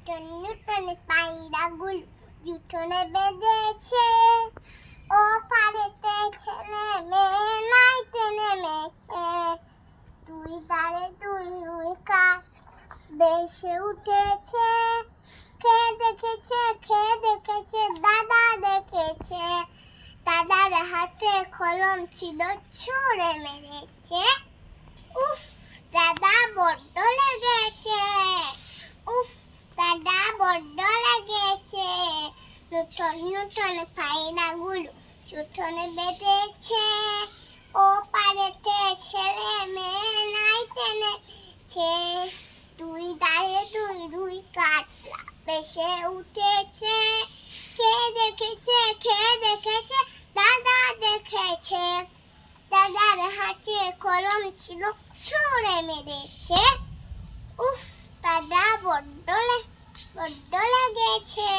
নূতন পায়রাগুলো জুঠোনে বেঁধেছে। ও পারেতে ছেলে মেয়ে নাইতে নেমেছে। দুই ধারে দুই দুই কাঠ বেশে উঠেছে। খেয়ে দেখেছে দাদা দেখেছে। দাদার হাতে কলম ছিল, ছুঁড়ে মেরেছে। উফ, দাদা বড্ড লেগেছে। উফ, দাদা বড্ড লেগেছে। নূতন নূতন পায়রাগুলো জুঠোনে বেঁধেছে। ও পারেতে ছেলে মেয়ে নাইতে নেমেছে। দুই ধারে দুই দুই কাটলা ভেসে উঠেছে। খেয়ে দেখেছে দাদা দেখেছে। দাদার হাতে কলম ছিল, ছুঁড়ে মেরেছে। উফ, দাদা বড্ড লেগেছে।